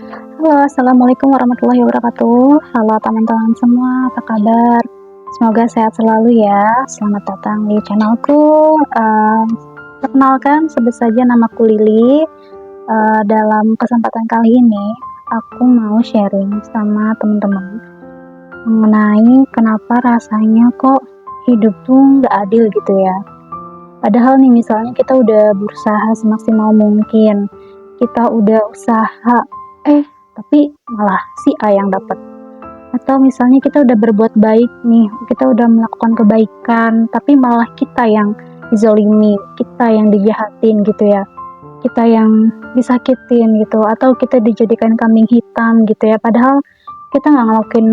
Halo, assalamualaikum warahmatullahi wabarakatuh. Halo teman-teman semua, apa kabar? Semoga sehat selalu ya. Selamat datang di channelku. Perkenalkan, sebut saja namaku Lili. Dalam kesempatan kali ini, aku mau sharing sama teman-teman mengenai kenapa rasanya kok hidup tuh nggak adil gitu ya. Padahal nih misalnya kita udah berusaha semaksimal mungkin, kita udah usaha, tapi malah si A yang dapat. Atau misalnya kita udah berbuat baik nih, kita udah melakukan kebaikan, tapi malah kita yang dizolimi, kita yang dijahatin gitu ya, kita yang disakitin gitu, atau kita dijadikan kambing hitam gitu ya, padahal kita nggak ngelakuin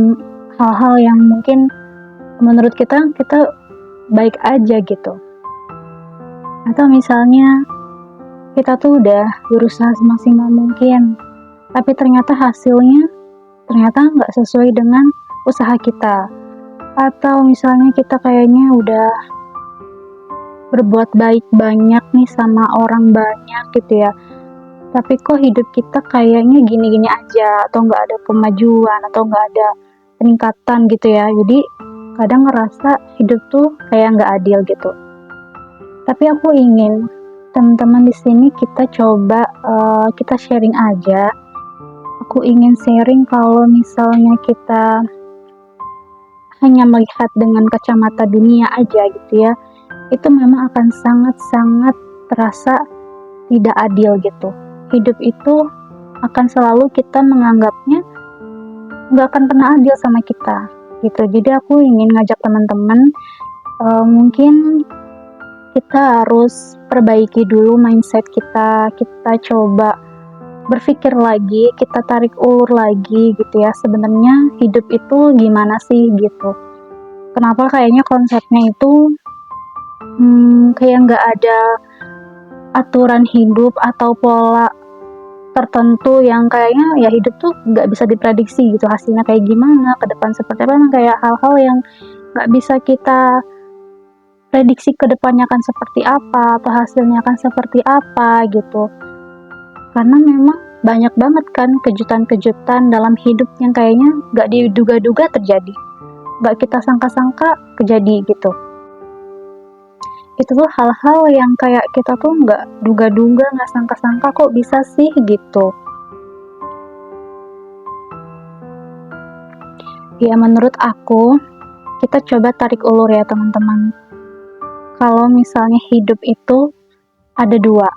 hal-hal yang mungkin menurut kita baik aja gitu. Atau misalnya kita tuh udah berusaha semaksimal mungkin, tapi ternyata hasilnya nggak sesuai dengan usaha kita. Atau misalnya kita kayaknya udah berbuat baik banyak nih sama orang banyak gitu ya, tapi kok hidup kita kayaknya gini-gini aja, atau nggak ada kemajuan, atau nggak ada peningkatan gitu ya. Jadi kadang ngerasa hidup tuh kayak nggak adil gitu. Tapi aku ingin teman-teman di sini kita coba kita sharing aja. Aku ingin sharing kalau misalnya kita hanya melihat dengan kacamata dunia aja gitu ya, itu memang akan sangat-sangat terasa tidak adil gitu. Hidup itu akan selalu kita menganggapnya nggak akan pernah adil sama kita gitu. Jadi aku ingin ngajak teman-teman, mungkin kita harus perbaiki dulu mindset kita coba berpikir lagi, kita tarik ulur lagi gitu ya, sebenarnya hidup itu gimana sih gitu. Kenapa kayaknya konsepnya itu kayak nggak ada aturan hidup atau pola tertentu yang kayaknya ya hidup tuh nggak bisa diprediksi gitu, hasilnya kayak gimana, ke depan seperti apa, kayak hal-hal yang nggak bisa kita prediksi ke depannya akan seperti apa, atau hasilnya akan seperti apa gitu. Karena memang banyak banget kan kejutan-kejutan dalam hidup yang kayaknya gak diduga-duga terjadi, gak kita sangka-sangka terjadi gitu. Itu tuh hal-hal yang kayak kita tuh gak duga-duga, gak sangka-sangka kok bisa sih gitu. Ya menurut aku, kita coba tarik ulur ya teman-teman. Kalau misalnya hidup itu ada dua,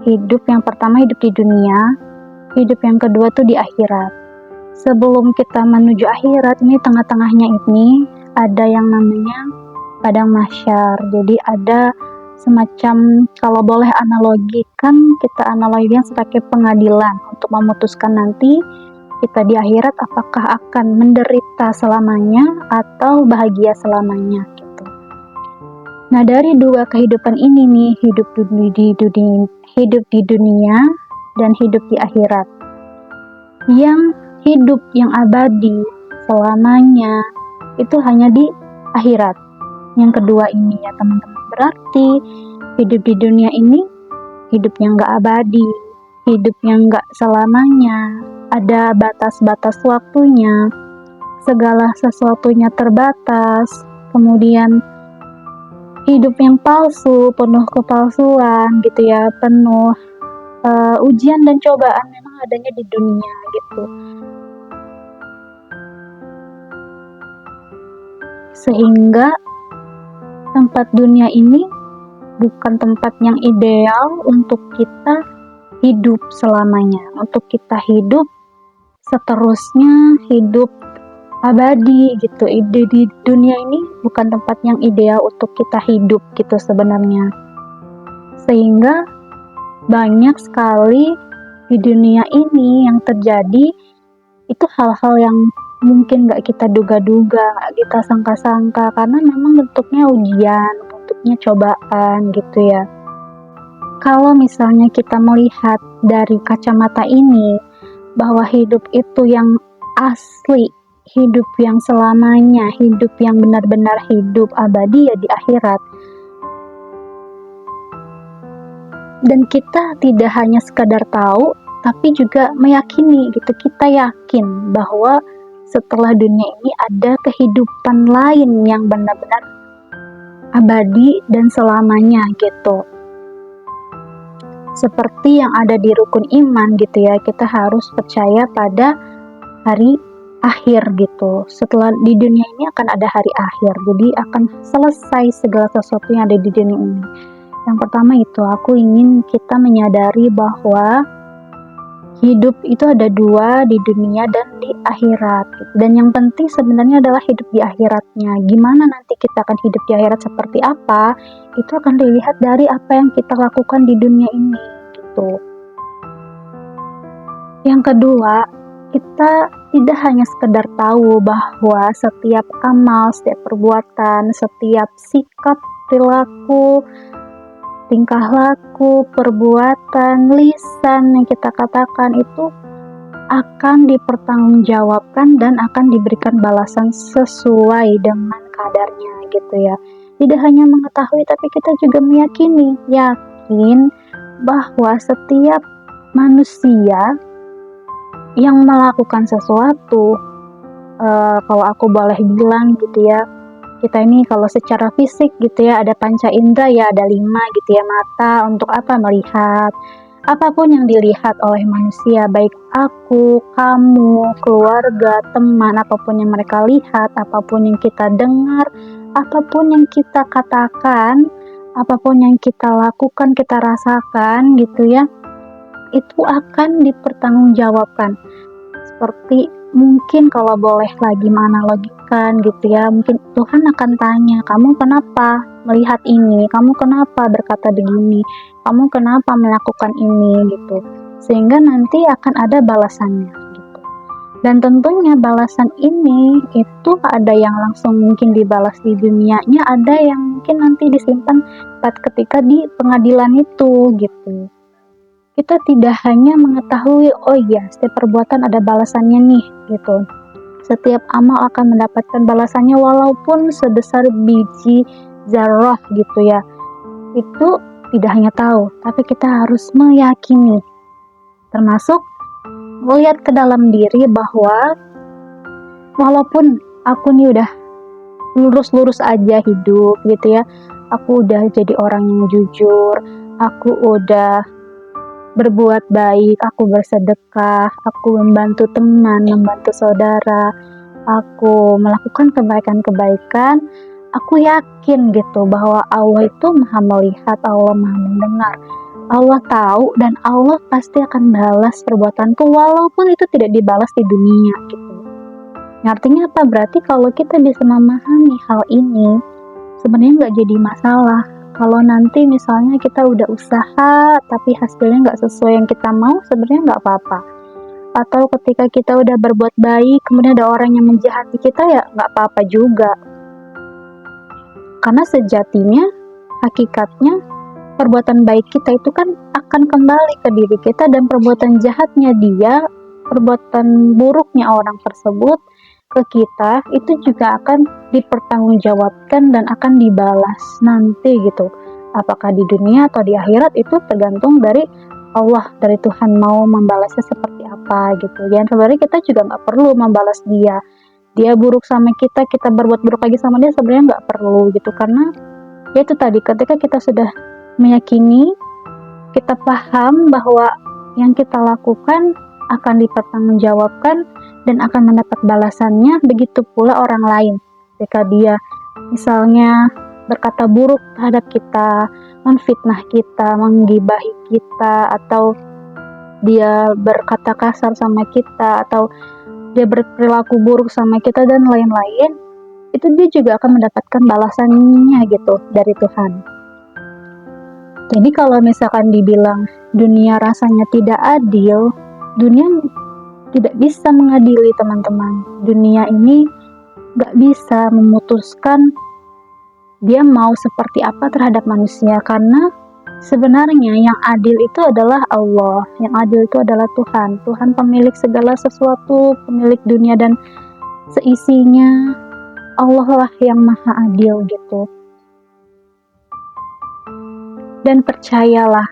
hidup yang pertama hidup di dunia, hidup yang kedua tuh di akhirat. Sebelum kita menuju akhirat, ini tengah-tengahnya ini ada yang namanya padang mahsyar. Jadi ada semacam, kalau boleh analogikan, kita analogikan sebagai pengadilan untuk memutuskan nanti kita di akhirat apakah akan menderita selamanya atau bahagia selamanya gitu. Nah, dari dua kehidupan ini nih, hidup di dunia dan hidup di akhirat. Yang hidup yang abadi selamanya itu hanya di akhirat. Yang kedua ini ya teman-teman. Berarti hidup di dunia ini hidup yang gak abadi, hidup yang gak selamanya, ada batas-batas waktunya, segala sesuatunya terbatas, kemudian hidup yang palsu, penuh kepalsuan gitu ya, penuh ujian dan cobaan memang adanya di dunia gitu. Sehingga tempat dunia ini bukan tempat yang ideal untuk kita hidup selamanya, untuk kita hidup seterusnya, hidup abadi gitu. Di dunia ini bukan tempat yang ideal untuk kita hidup gitu sebenarnya. Sehingga banyak sekali di dunia ini yang terjadi itu hal-hal yang mungkin gak kita duga-duga, gak kita sangka-sangka, karena memang bentuknya ujian, bentuknya cobaan gitu ya. Kalau misalnya kita melihat dari kacamata ini, bahwa hidup itu yang asli, hidup yang selamanya, hidup yang benar-benar hidup abadi ya di akhirat. Dan kita tidak hanya sekadar tahu, tapi juga meyakini gitu, kita yakin bahwa setelah dunia ini ada kehidupan lain yang benar-benar abadi dan selamanya gitu. Seperti yang ada di rukun iman gitu ya, kita harus percaya pada hari akhir gitu. Setelah di dunia ini akan ada hari akhir, jadi akan selesai segala sesuatu yang ada di dunia ini. Yang pertama itu, aku ingin kita menyadari bahwa hidup itu ada dua, di dunia dan di akhirat gitu. Dan yang penting sebenarnya adalah hidup di akhiratnya. Gimana nanti kita akan hidup di akhirat seperti apa, itu akan dilihat dari apa yang kita lakukan di dunia ini gitu. Yang kedua, kita tidak hanya sekedar tahu bahwa setiap amal, setiap perbuatan, setiap sikap, perilaku, tingkah laku, perbuatan, lisan yang kita katakan itu akan dipertanggungjawabkan dan akan diberikan balasan sesuai dengan kadarnya gitu ya. Tidak hanya mengetahui, tapi kita juga meyakini, yakin bahwa setiap manusia yang melakukan sesuatu, kalau aku boleh bilang gitu ya, kita ini kalau secara fisik gitu ya, ada panca indera ya, ada 5 gitu ya, mata untuk apa? Melihat. Apapun yang dilihat oleh manusia, baik aku, kamu, keluarga, teman, apapun yang mereka lihat, apapun yang kita dengar, apapun yang kita katakan, apapun yang kita lakukan, kita rasakan gitu ya, itu akan dipertanggungjawabkan. Seperti mungkin kalau boleh lagi menganalogikan gitu ya, mungkin Tuhan akan tanya, kamu kenapa melihat ini, kamu kenapa berkata begini, kamu kenapa melakukan ini gitu, sehingga nanti akan ada balasannya gitu. Dan tentunya balasan ini itu ada yang langsung mungkin dibalas di dunianya, ada yang mungkin nanti disimpan ketika di pengadilan itu gitu. Kita tidak hanya mengetahui, oh iya, setiap perbuatan ada balasannya nih, gitu. Setiap amal akan mendapatkan balasannya walaupun sebesar biji zarah gitu ya. Itu tidak hanya tahu, tapi kita harus meyakini. Termasuk melihat ke dalam diri bahwa walaupun aku nih udah lurus-lurus aja hidup gitu ya, aku udah jadi orang yang jujur, aku udah berbuat baik, aku bersedekah, aku membantu teman, membantu saudara, aku melakukan kebaikan-kebaikan, aku yakin gitu bahwa Allah itu maha melihat, Allah maha mendengar, Allah tahu dan Allah pasti akan balas perbuatanku walaupun itu tidak dibalas di dunia gitu. Artinya apa? Berarti kalau kita bisa memahami hal ini, sebenarnya nggak jadi masalah. Kalau nanti misalnya kita udah usaha tapi hasilnya nggak sesuai yang kita mau, sebenarnya nggak apa-apa. Atau ketika kita udah berbuat baik kemudian ada orang yang menjahati kita, ya nggak apa-apa juga. Karena sejatinya, hakikatnya perbuatan baik kita itu kan akan kembali ke diri kita, dan perbuatan jahatnya dia, perbuatan buruknya orang tersebut ke kita itu juga akan dipertanggungjawabkan dan akan dibalas nanti gitu. Apakah di dunia atau di akhirat itu tergantung dari Allah, dari Tuhan mau membalasnya seperti apa gitu. Dan sebenarnya kita juga nggak perlu membalas dia. Dia buruk sama kita, kita berbuat buruk lagi sama dia, sebenarnya nggak perlu gitu. Karena ya itu tadi, ketika kita sudah meyakini, kita paham bahwa yang kita lakukan akan dipertanggungjawabkan dan akan mendapat balasannya, begitu pula orang lain. Ketika dia misalnya berkata buruk terhadap kita, menfitnah kita, menggibahi kita, atau dia berkata kasar sama kita, atau dia berperilaku buruk sama kita dan lain-lain, itu dia juga akan mendapatkan balasannya gitu dari Tuhan. Jadi kalau misalkan dibilang dunia rasanya tidak adil, dunia tidak bisa mengadili teman-teman. Dunia ini gak bisa memutuskan dia mau seperti apa terhadap manusia, karena sebenarnya yang adil itu adalah Allah, yang adil itu adalah Tuhan. Tuhan pemilik segala sesuatu, pemilik dunia dan seisinya. Allah lah yang maha adil gitu. Dan percayalah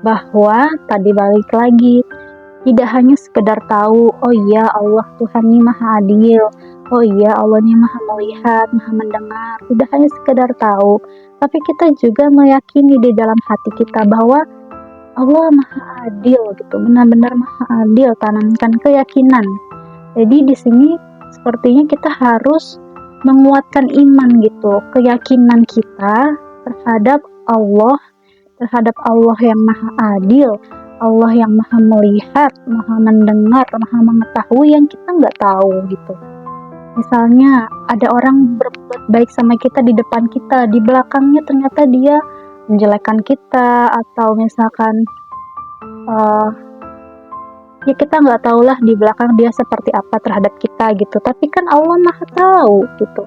bahwa tadi balik lagi, Tidak hanya sekedar tahu, oh iya Allah Tuhan ini maha adil, oh iya Allah ini maha melihat, maha mendengar. Tidak hanya sekedar tahu, tapi kita juga meyakini di dalam hati kita bahwa Allah maha adil gitu, benar-benar maha adil, tanamkan keyakinan. Jadi di sini sepertinya kita harus menguatkan iman gitu, keyakinan kita terhadap Allah yang maha adil, Allah yang maha melihat, maha mendengar, maha mengetahui yang kita nggak tahu gitu. Misalnya ada orang berbuat baik sama kita di depan kita, di belakangnya ternyata dia menjelekkan kita, atau misalkan ya kita nggak tahulah di belakang dia seperti apa terhadap kita gitu. Tapi kan Allah maha tahu gitu.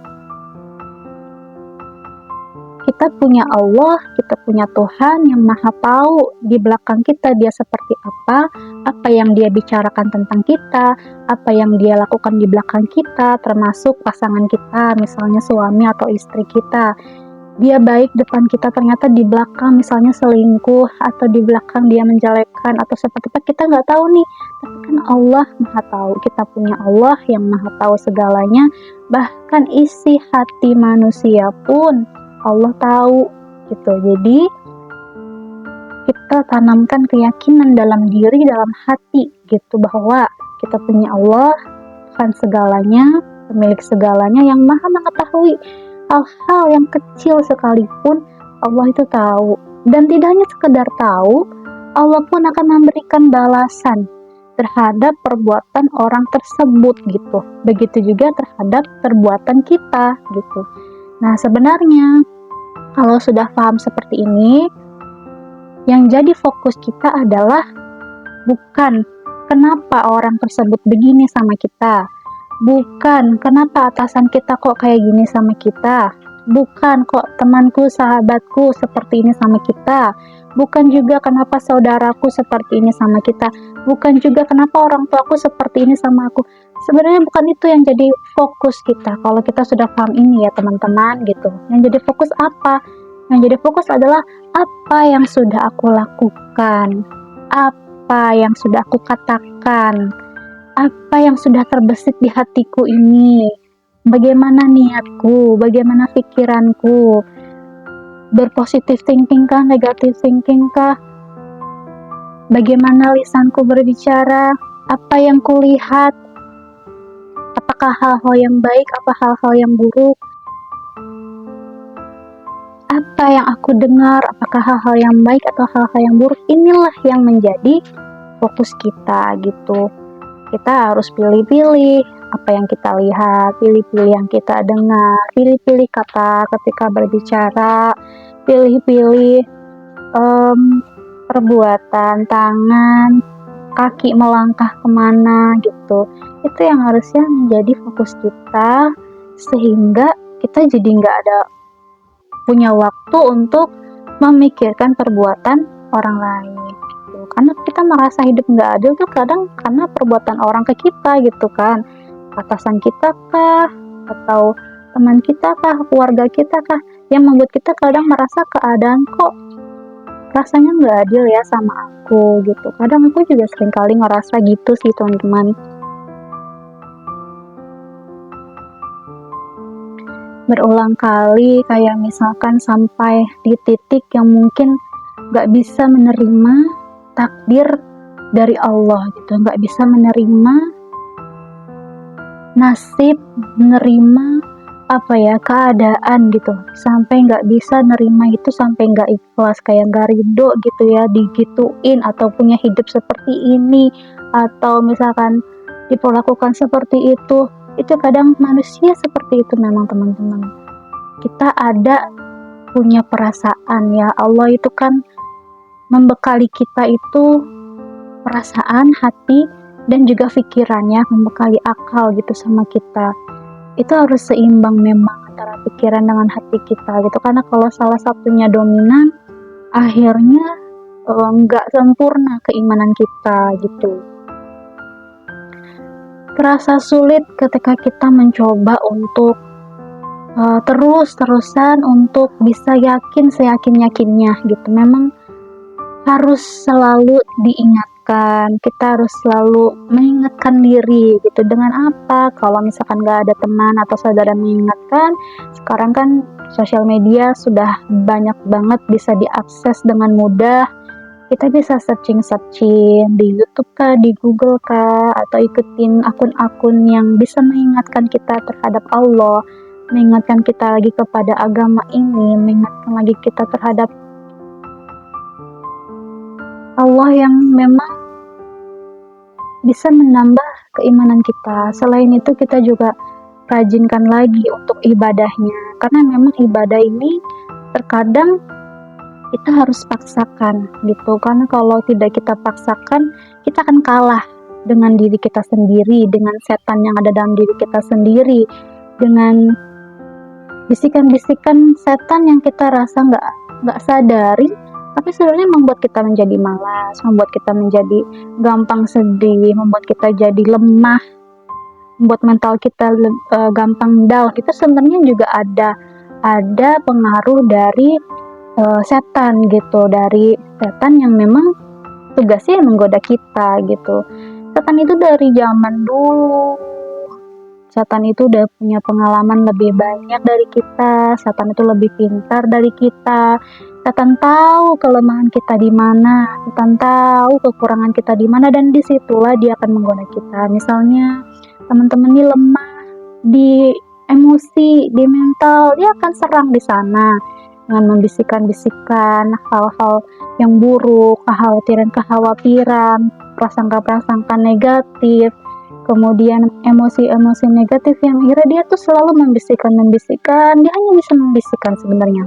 Kita punya Allah, kita punya Tuhan yang maha tahu di belakang kita dia seperti apa yang dia bicarakan tentang kita, apa yang dia lakukan di belakang kita, termasuk pasangan kita, misalnya suami atau istri kita. Dia baik depan kita, ternyata di belakang misalnya selingkuh, atau di belakang dia menjelekkan, atau seperti apa, kita nggak tahu nih. Tapi kan Allah maha tahu, kita punya Allah yang maha tahu segalanya, bahkan isi hati manusia pun Allah tahu gitu. Jadi kita tanamkan keyakinan dalam diri, dalam hati gitu, bahwa kita punya Allah, Tuhan segalanya, pemilik segalanya, yang maha mengetahui hal-hal yang kecil sekalipun Allah itu tahu. Dan tidak hanya sekedar tahu, Allah pun akan memberikan balasan terhadap perbuatan orang tersebut gitu. Begitu juga terhadap perbuatan kita gitu. Nah, sebenarnya kalau sudah paham seperti ini, yang jadi fokus kita adalah bukan kenapa orang tersebut begini sama kita, bukan kenapa atasan kita kok kayak gini sama kita, bukan kok temanku, sahabatku seperti ini sama kita, bukan juga kenapa saudaraku seperti ini sama kita, bukan juga kenapa orang tuaku seperti ini sama aku. Sebenarnya bukan itu yang jadi fokus kita. Kalau kita sudah paham ini ya teman-teman gitu, yang jadi fokus apa? Yang jadi fokus adalah apa yang sudah aku lakukan, apa yang sudah aku katakan, apa yang sudah terbesit di hatiku ini, bagaimana niatku, bagaimana pikiranku, berpositif thinking kah, negatif thinking kah, bagaimana lisanku berbicara, apa yang kulihat, apakah hal-hal yang baik, apa hal-hal yang buruk, apa yang aku dengar, apakah hal-hal yang baik atau hal-hal yang buruk. Inilah yang menjadi fokus kita gitu. Kita harus pilih-pilih apa yang kita lihat, pilih-pilih yang kita dengar, pilih-pilih kata ketika berbicara, pilih-pilih perbuatan tangan, kaki melangkah kemana gitu. Itu yang harusnya menjadi fokus kita, sehingga kita jadi nggak ada punya waktu untuk memikirkan perbuatan orang lain gitu. Karena kita merasa hidup nggak adil tuh kadang karena perbuatan orang ke kita gitu kan, atasan kita kah, atau teman kita kah, keluarga kita kah, yang membuat kita kadang merasa keadaan kok rasanya nggak adil ya sama aku gitu. Kadang aku juga sering kali ngerasa gitu sih teman-teman. Berulang kali kayak misalkan sampai di titik yang mungkin gak bisa menerima takdir dari Allah gitu, gak bisa menerima nasib, menerima keadaan gitu, sampai gak bisa nerima itu, sampai gak ikhlas, kayak gak ridho gitu ya, digituin atau punya hidup seperti ini, atau misalkan diperlakukan seperti itu kadang manusia seperti itu memang teman-teman. Kita ada punya perasaan ya, Allah itu kan membekali kita itu perasaan, hati, dan juga pikirannya, membekali akal gitu sama kita. Itu harus seimbang memang antara pikiran dengan hati kita gitu, karena kalau salah satunya dominan, akhirnya nggak sempurna keimanan kita gitu. Terasa sulit ketika kita mencoba untuk terus-terusan untuk bisa yakin seyakin-yakinnya gitu. Memang harus selalu diingatkan misalkan kita harus selalu mengingatkan diri gitu. Dengan apa? Kalau misalkan gak ada teman atau saudara mengingatkan, sekarang kan sosial media sudah banyak banget bisa diakses dengan mudah. Kita bisa searching di YouTube kah, di Google kah, atau ikutin akun-akun yang bisa mengingatkan kita terhadap Allah, mengingatkan kita lagi kepada agama ini, mengingatkan lagi kita terhadap Allah yang memang bisa menambah keimanan kita. Selain itu kita juga rajinkan lagi untuk ibadahnya, karena memang ibadah ini terkadang kita harus paksakan gitu, karena kalau tidak kita paksakan kita akan kalah dengan diri kita sendiri, dengan setan yang ada dalam diri kita sendiri, dengan bisikan-bisikan setan yang kita rasa nggak sadari, tapi sebenarnya membuat kita menjadi malas, membuat kita menjadi gampang sedih, membuat kita jadi lemah, membuat mental kita gampang down. Itu sebenarnya juga ada pengaruh dari setan gitu, dari setan yang memang tugasnya menggoda kita gitu. Setan itu dari zaman dulu, setan itu udah punya pengalaman lebih banyak dari kita, setan itu lebih pintar dari kita. Setan tahu kelemahan kita di mana, setan tahu kekurangan kita di mana, dan disitulah dia akan menggoda kita. Misalnya teman-teman ini lemah di emosi, di mental, dia akan serang di sana dengan membisikkan-bisikkan hal-hal yang buruk, kekhawatiran-kekhawatiran, prasangka-prasangka negatif, kemudian emosi-emosi negatif yang akhirnya dia tuh selalu membisikkan, dia hanya bisa membisikkan sebenarnya.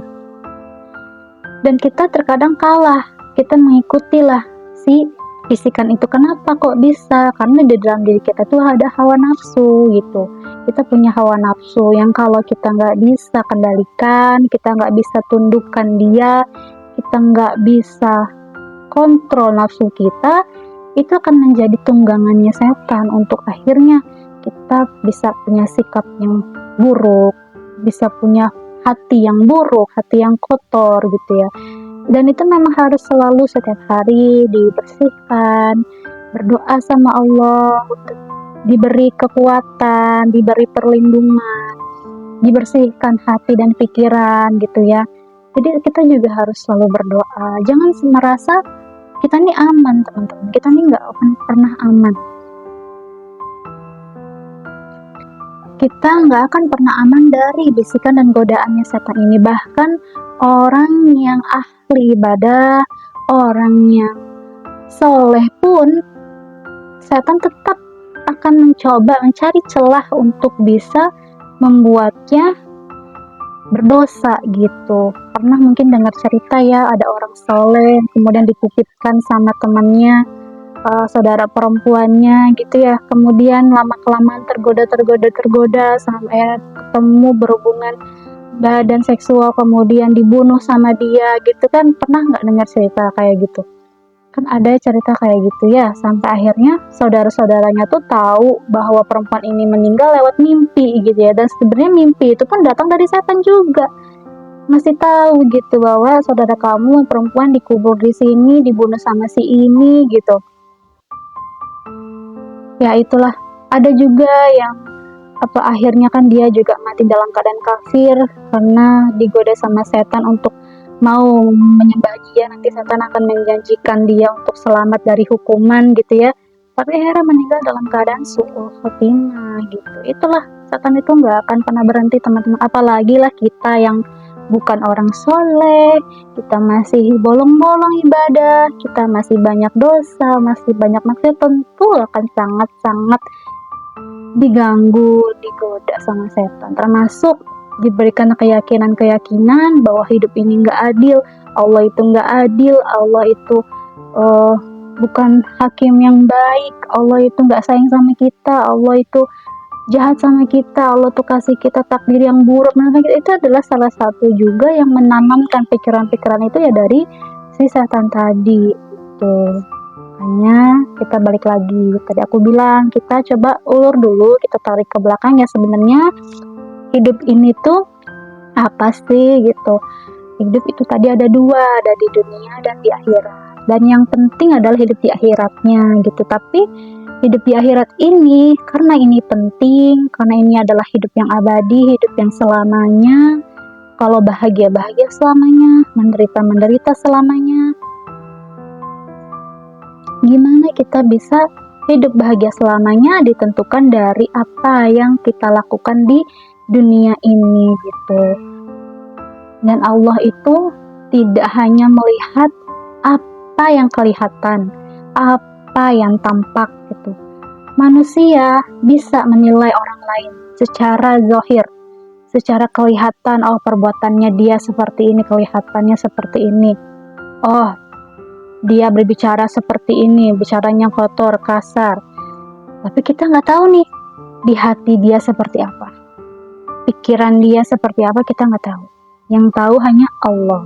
Dan kita terkadang kalah, kita mengikutilah si bisikan itu. Kenapa kok bisa? Karena di dalam diri kita tuh ada hawa nafsu gitu. Kita punya hawa nafsu yang kalau kita nggak bisa kendalikan, kita nggak bisa tundukkan dia, kita nggak bisa kontrol nafsu kita, itu akan menjadi tunggangannya setan untuk akhirnya kita bisa punya sikap yang buruk, bisa punya hati yang buruk, hati yang kotor gitu ya. Dan itu memang harus selalu setiap hari dibersihkan, berdoa sama Allah, diberi kekuatan, diberi perlindungan, dibersihkan hati dan pikiran gitu ya. Jadi kita juga harus selalu berdoa. Jangan merasa kita nih aman, teman-teman. Kita nih nggak akan pernah aman. Kita nggak akan pernah aman dari bisikan dan godaannya setan ini. Bahkan orang yang ahli ibadah, orang yang soleh pun, setan tetap akan mencoba mencari celah untuk bisa membuatnya berdosa gitu. Pernah mungkin dengar cerita ya, ada orang soleh kemudian dititipkan sama temannya, saudara perempuannya gitu ya, kemudian lama-kelamaan tergoda sampai ketemu berhubungan badan seksual, kemudian dibunuh sama dia gitu kan. Pernah nggak dengar cerita kayak gitu? Kan ada cerita kayak gitu ya, sampai akhirnya saudara-saudaranya tuh tahu bahwa perempuan ini meninggal lewat mimpi gitu ya, dan sebenarnya mimpi itu pun datang dari setan juga. Masih tahu gitu bahwa saudara kamu perempuan dikubur di sini, dibunuh sama si ini gitu. Ya itulah, ada juga yang akhirnya kan dia juga mati dalam keadaan kafir karena digoda sama setan untuk mau menyembah dia. Nanti setan akan menjanjikan dia untuk selamat dari hukuman gitu ya, tapi akhirnya meninggal dalam keadaan su'ul khotimah gitu. Itulah, setan itu nggak akan pernah berhenti teman-teman. Apalagi lah kita yang bukan orang soleh, kita masih bolong-bolong ibadah, kita masih banyak dosa, masih banyak maksiat, tentu akan sangat-sangat diganggu, digoda sama setan. Termasuk diberikan keyakinan bahwa hidup ini nggak adil, Allah itu nggak adil, Allah itu bukan hakim yang baik, Allah itu nggak sayang sama kita, Allah itu jahat sama kita, Allah tuh kasih kita takdir yang buruk. Nah, itu adalah salah satu juga yang menanamkan pikiran-pikiran itu ya dari si setan tadi gitu. Makanya kita balik lagi, tadi aku bilang kita coba ulur dulu, kita tarik ke belakang ya, sebenarnya hidup ini tuh apa sih gitu. Hidup itu tadi ada dua, ada di dunia dan di akhirat. dan yang penting adalah hidup di akhiratnya gitu. Tapi hidup di akhirat ini, karena ini penting, karena ini adalah hidup yang abadi, hidup yang selamanya. Kalau bahagia selamanya, menderita selamanya. Gimana kita bisa hidup bahagia selamanya? Ditentukan dari apa yang kita lakukan di dunia ini gitu. Dan Allah itu tidak hanya melihat apa yang kelihatan, apa yang tampak gitu. Manusia bisa menilai orang lain secara zahir, secara kelihatan, oh perbuatannya dia seperti ini, kelihatannya seperti ini. Oh, dia berbicara seperti ini, bicaranya kotor, kasar. Tapi kita nggak tahu nih, di hati dia seperti apa. Pikiran dia seperti apa, kita nggak tahu. Yang tahu hanya Allah.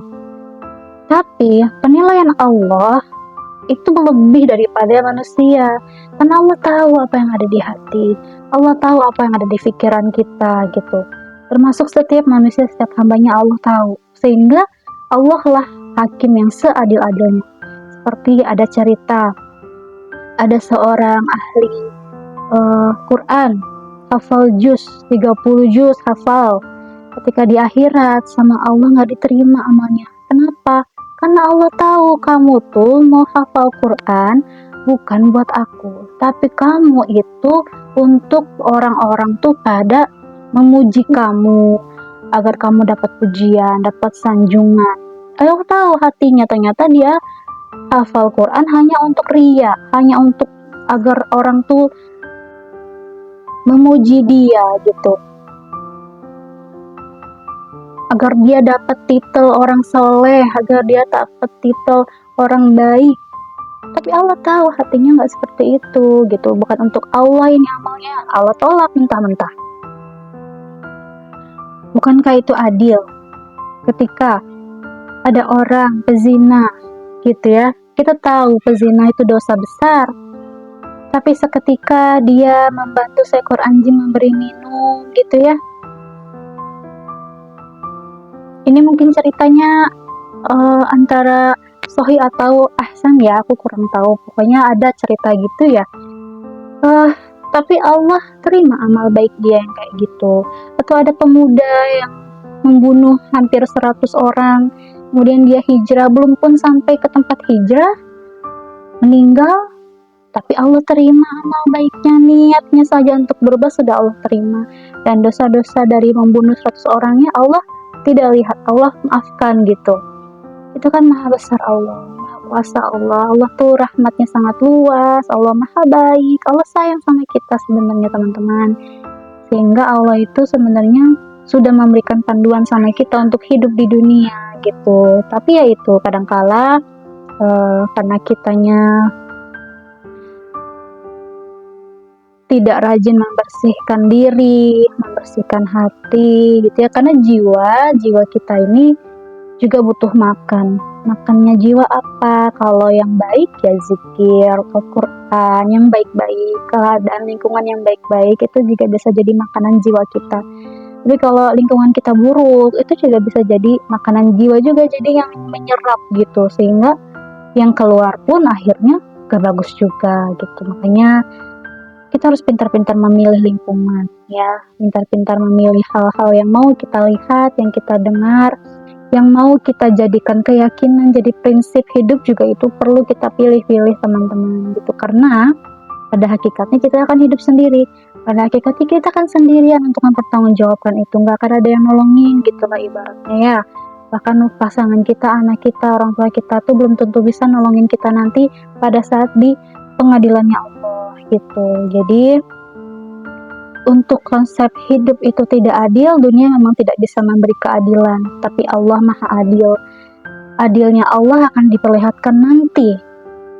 Tapi penilaian Allah itu lebih daripada manusia. Karena Allah tahu apa yang ada di hati. Allah tahu apa yang ada di pikiran kita gitu. Termasuk setiap manusia, setiap hambanya Allah tahu. Sehingga Allah lah hakim yang seadil-adilnya. Seperti ada cerita, ada seorang ahli Quran, hafal juz, 30 juz hafal. Ketika di akhirat sama Allah gak diterima amalnya. Kenapa? Karena Allah tahu kamu tuh mau hafal Quran bukan buat aku, tapi kamu itu untuk orang-orang tuh pada memuji kamu, agar kamu dapat pujian, dapat sanjungan. Allah tahu hatinya, ternyata dia hafal Quran hanya untuk riya, hanya untuk agar orang tuh memuji dia gitu, agar dia dapat titel orang soleh, agar dia dapat titel orang baik. Tapi Allah tahu hatinya nggak seperti itu gitu. Bukan untuk Allah ini amalnya, Allah tolak mentah-mentah. Bukankah itu adil ketika ada orang pezina gitu ya, kita tahu pezina itu dosa besar, tapi seketika dia membantu seekor anjing memberi minum gitu ya. Ini mungkin ceritanya antara Sahih atau Ahsan ya, aku kurang tahu. Pokoknya ada cerita gitu ya. Tapi Allah terima amal baik dia yang kayak gitu. Atau ada pemuda yang membunuh hampir 100 orang, kemudian dia hijrah, belum pun sampai ke tempat hijrah, meninggal, tapi Allah terima amal baiknya, niatnya saja untuk berubah sudah Allah terima. Dan dosa-dosa dari membunuh 100 orangnya Allah tidak lihat, Allah maafkan gitu. Itu kan maha besar Allah, maha kuasa Allah. Allah tuh rahmatnya sangat luas, Allah maha baik, Allah sayang sama kita sebenarnya teman-teman. Sehingga Allah itu sebenarnya sudah memberikan panduan sama kita untuk hidup di dunia gitu. Tapi ya itu kadangkala karena kitanya tidak rajin membersihkan diri, membersihkan hati gitu ya, karena jiwa kita ini juga butuh makan. Makannya jiwa apa? Kalau yang baik ya zikir, Al-Quran yang baik-baik, keadaan lingkungan yang baik-baik itu juga bisa jadi makanan jiwa kita. Tapi kalau lingkungan kita buruk, itu juga bisa jadi makanan jiwa juga, jadi yang menyerap gitu, sehingga yang keluar pun akhirnya gak bagus juga gitu. Makanya kita harus pintar-pintar memilih lingkungan ya, pintar-pintar memilih hal-hal yang mau kita lihat, yang kita dengar, yang mau kita jadikan keyakinan, jadi prinsip hidup juga itu perlu kita pilih-pilih teman-teman gitu. Karena pada hakikatnya kita akan hidup sendiri, pada hakikatnya kita akan sendirian untuk mempertanggungjawabkan itu, nggak akan ada yang nolongin gitu lah ibaratnya ya. Bahkan pasangan kita, anak kita, orang tua kita tuh belum tentu bisa nolongin kita nanti pada saat di pengadilannya Allah gitu. Jadi untuk konsep hidup itu tidak adil, dunia memang tidak bisa memberi keadilan, tapi Allah maha adil. Adilnya Allah akan diperlihatkan nanti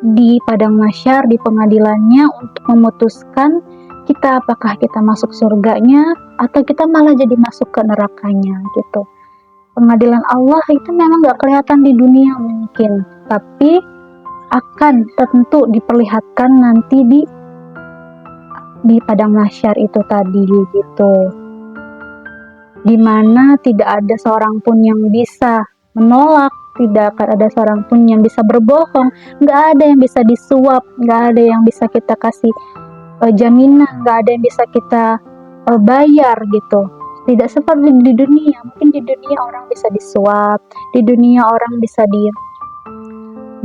di padang mahsyar, di pengadilannya, untuk memutuskan kita apakah kita masuk surganya atau kita malah jadi masuk ke nerakanya gitu. Pengadilan Allah itu memang gak kelihatan di dunia mungkin, tapi akan tentu diperlihatkan nanti di padang mahsyar itu tadi gitu, dimana tidak ada seorang pun yang bisa menolak tidak akan ada seorang pun yang bisa berbohong, nggak ada yang bisa disuap, nggak ada yang bisa kita kasih jaminan, nggak ada yang bisa kita bayar gitu. Tidak seperti di dunia. Mungkin di dunia orang bisa disuap, di dunia orang bisa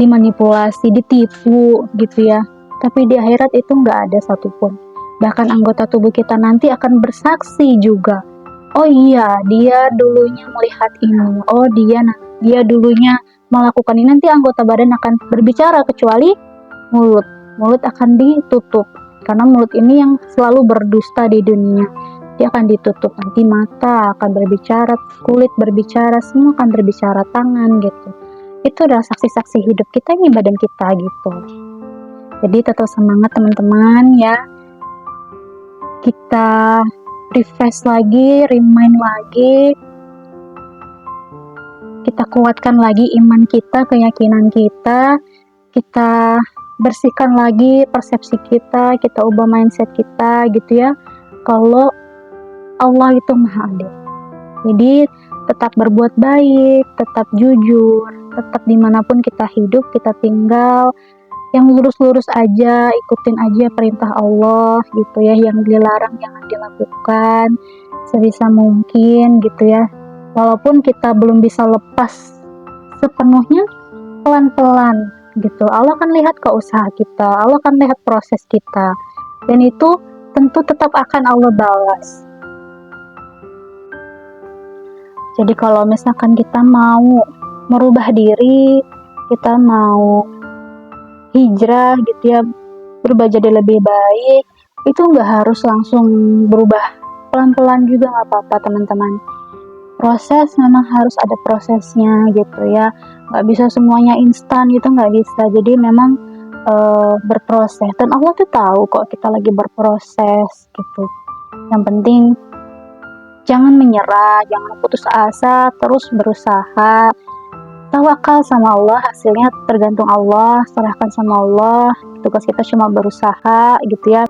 dimanipulasi, ditipu gitu ya. Tapi di akhirat itu nggak ada satupun. Bahkan anggota tubuh kita nanti akan bersaksi juga. Oh iya, dia dulunya melihat ini. Oh dia dulunya melakukan ini. Nanti anggota badan akan berbicara kecuali mulut. Mulut akan ditutup. Karena mulut ini yang selalu berdusta di dunia. Dia akan ditutup. Nanti mata akan berbicara, kulit berbicara, semua akan berbicara, tangan gitu. Itu adalah saksi-saksi hidup kita, ini badan kita gitu. Jadi tetap semangat teman-teman ya. Kita refresh lagi, remind lagi, kita kuatkan lagi iman kita, keyakinan kita, kita bersihkan lagi persepsi kita ubah mindset kita gitu ya, kalau Allah itu maha adil. Jadi tetap berbuat baik, tetap jujur, tetap dimanapun kita hidup, kita tinggal, yang lurus-lurus aja, ikutin aja perintah Allah gitu ya, yang dilarang jangan dilakukan sebisa mungkin gitu ya. Walaupun kita belum bisa lepas sepenuhnya, pelan-pelan gitu. Allah kan lihat ke usaha kita, Allah kan lihat proses kita, dan itu tentu tetap akan Allah balas. Jadi kalau misalkan kita mau merubah diri, kita mau hijrah gitu ya, berubah jadi lebih baik, itu nggak harus langsung berubah, pelan-pelan juga nggak apa-apa teman-teman. Proses memang harus ada prosesnya gitu ya, nggak bisa semuanya instan gitu, nggak bisa. Jadi memang berproses, dan Allah tuh tahu kok kita lagi berproses gitu. Yang penting jangan menyerah, jangan putus asa, terus berusaha. Tawakal sama Allah, hasilnya tergantung Allah, serahkan sama Allah. Tugas kita cuma berusaha gitu ya.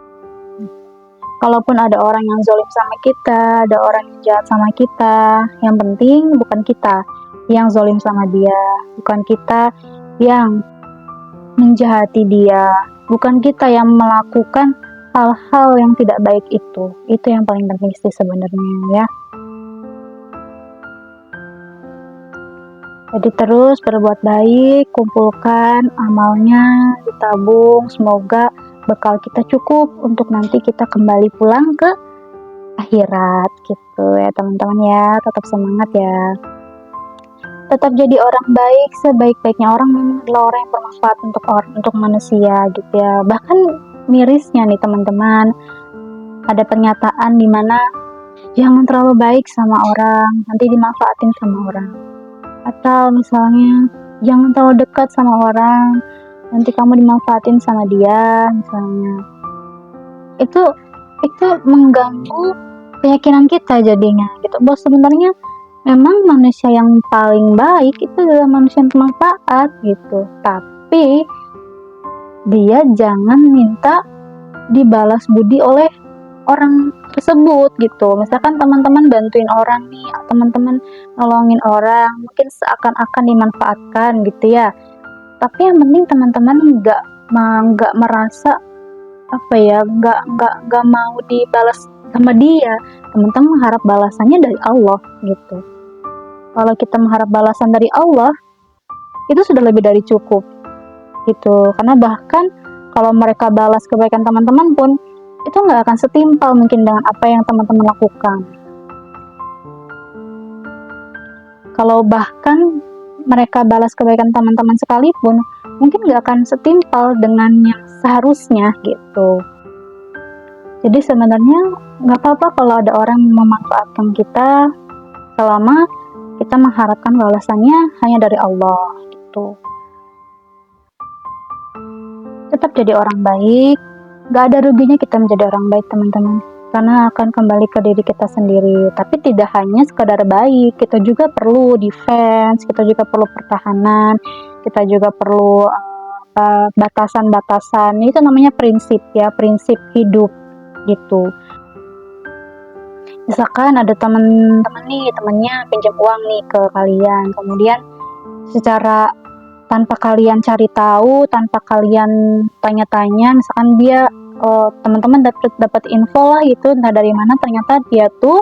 Kalaupun ada orang yang zalim sama kita, ada orang yang jahat sama kita, yang penting bukan kita yang zalim sama dia, bukan kita yang menjahati dia, bukan kita yang melakukan hal-hal yang tidak baik itu. Itu yang paling penting sih sebenarnya ya. Jadi terus berbuat baik, kumpulkan amalnya, ditabung, semoga bekal kita cukup untuk nanti kita kembali pulang ke akhirat gitu ya teman-teman ya. Tetap semangat ya. Tetap jadi orang baik, sebaik-baiknya orang memang adalah orang yang bermanfaat untuk manusia gitu ya. Bahkan mirisnya nih teman-teman, ada pernyataan di mana jangan terlalu baik sama orang, nanti dimanfaatin sama orang. Atau misalnya jangan terlalu dekat sama orang, nanti kamu dimanfaatin sama dia misalnya. Itu mengganggu keyakinan kita jadinya gitu. Bahwa sebenarnya memang manusia yang paling baik itu adalah manusia yang bermanfaat gitu. Tapi dia jangan minta dibalas budi oleh orang tersebut gitu. Misalkan teman-teman bantuin orang nih, teman-teman nolongin orang, mungkin seakan-akan dimanfaatkan gitu ya. Tapi yang penting teman-teman nggak merasa nggak mau dibalas sama dia. Teman-teman mengharap balasannya dari Allah gitu. Kalau kita mengharap balasan dari Allah, itu sudah lebih dari cukup gitu. Karena bahkan kalau mereka balas kebaikan teman-teman pun, itu nggak akan setimpal mungkin dengan apa yang teman-teman lakukan. Kalau bahkan mereka balas kebaikan teman-teman sekalipun, mungkin nggak akan setimpal dengan yang seharusnya gitu. Jadi sebenarnya nggak apa-apa kalau ada orang memanfaatkan kita, selama kita mengharapkan balasannya hanya dari Allah gitu. Tetap jadi orang baik, gak ada ruginya kita menjadi orang baik teman-teman, karena akan kembali ke diri kita sendiri. Tapi tidak hanya sekadar baik, kita juga perlu defense, kita juga perlu pertahanan, kita juga perlu batasan-batasan. Itu namanya prinsip ya, prinsip hidup gitu. Misalkan ada teman-teman nih, temennya pinjam uang nih ke kalian, kemudian secara tanpa kalian cari tahu, tanpa kalian tanya-tanya, misalkan dia teman-teman dapat info lah gitu, entah dari mana, ternyata dia tuh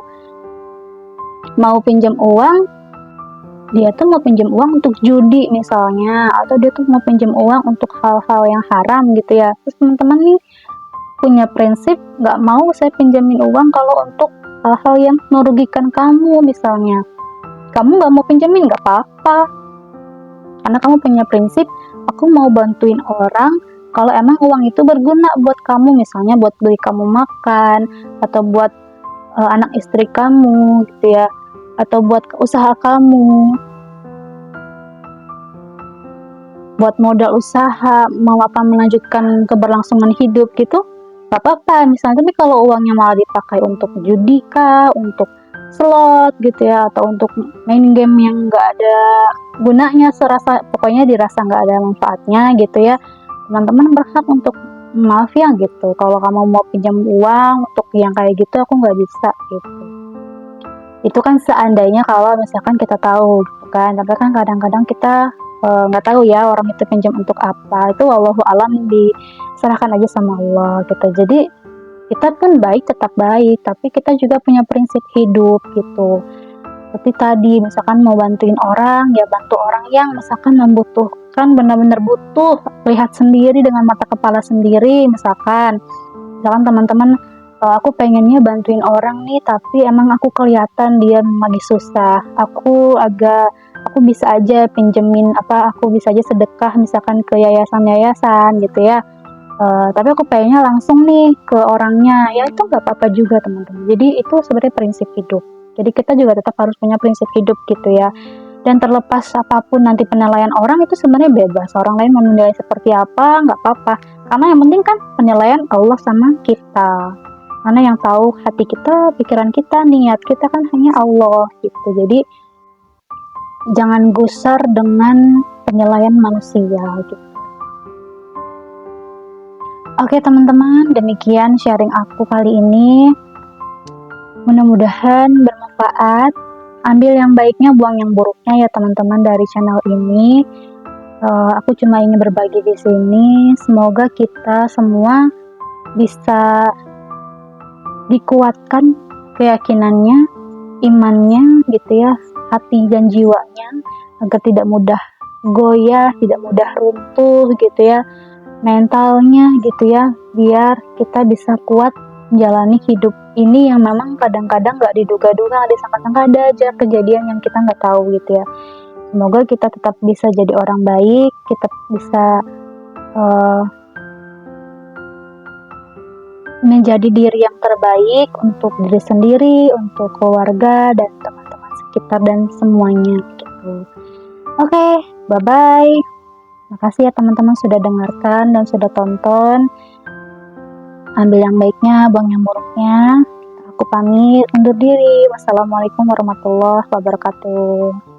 mau pinjam uang, untuk judi misalnya, atau dia tuh mau pinjam uang untuk hal-hal yang haram gitu ya. Terus teman-teman nih punya prinsip nggak mau saya pinjamin uang kalau untuk hal-hal yang merugikan kamu misalnya. Kamu nggak mau pinjamin nggak apa-apa, karena kamu punya prinsip aku mau bantuin orang kalau emang uang itu berguna buat kamu, misalnya buat beli kamu makan, atau buat anak istri kamu gitu ya, atau buat usaha kamu, buat modal usaha, mau apa melanjutkan keberlangsungan hidup gitu, gak apa-apa misalnya. Tapi kalau uangnya malah dipakai untuk judi kah, untuk slot gitu ya, atau untuk main game yang gak ada gunanya, pokoknya dirasa gak ada manfaatnya gitu ya, teman-teman berhak untuk maaf ya gitu. Kalau kamu mau pinjam uang untuk yang kayak gitu, aku gak bisa gitu. Itu kan seandainya kalau misalkan kita tahu gitu kan, tapi kan kadang-kadang kita nggak tahu ya orang itu pinjam untuk apa. Itu wallahu alam, diserahkan aja sama Allah gitu. Jadi kita pun tetap baik, tapi kita juga punya prinsip hidup gitu. Seperti tadi misalkan mau bantuin orang, ya bantu orang yang misalkan membutuhkan, benar-benar butuh, lihat sendiri dengan mata kepala sendiri. Misalkan teman-teman, aku pengennya bantuin orang nih, tapi emang aku kelihatan dia lagi susah, aku bisa aja pinjemin aku bisa aja sedekah misalkan ke yayasan gitu ya, tapi aku pengennya langsung nih ke orangnya, ya itu nggak apa-apa juga teman-teman. Jadi itu sebenarnya prinsip hidup, jadi kita juga tetap harus punya prinsip hidup gitu ya. Dan terlepas apapun nanti penilaian orang, itu sebenarnya bebas, orang lain mau menilai seperti apa nggak apa-apa, karena yang penting kan penilaian Allah sama kita, karena yang tahu hati kita, pikiran kita, niat kita kan hanya Allah gitu. Jadi jangan gusar dengan penilaian manusia gitu. Oke teman-teman, demikian sharing aku kali ini, mudah-mudahan bermanfaat. Ambil yang baiknya, buang yang buruknya ya teman-teman dari channel ini. Aku cuma ingin berbagi di sini. Semoga kita semua bisa dikuatkan keyakinannya, imannya gitu ya, hati dan jiwanya, agar tidak mudah goyah, tidak mudah runtuh gitu ya, mentalnya gitu ya, biar kita bisa kuat menjalani hidup ini yang memang kadang-kadang gak diduga-duga, gak disangka-sangka, ada aja kejadian yang kita gak tahu gitu ya. Semoga kita tetap bisa jadi orang baik, kita bisa menjadi diri yang terbaik untuk diri sendiri, untuk keluarga dan teman-teman sekitar dan semuanya gitu. Oke, bye-bye. Makasih ya teman-teman sudah dengarkan dan sudah tonton. Ambil yang baiknya, buang yang buruknya. Aku pamit undur diri. Wassalamualaikum warahmatullahi wabarakatuh.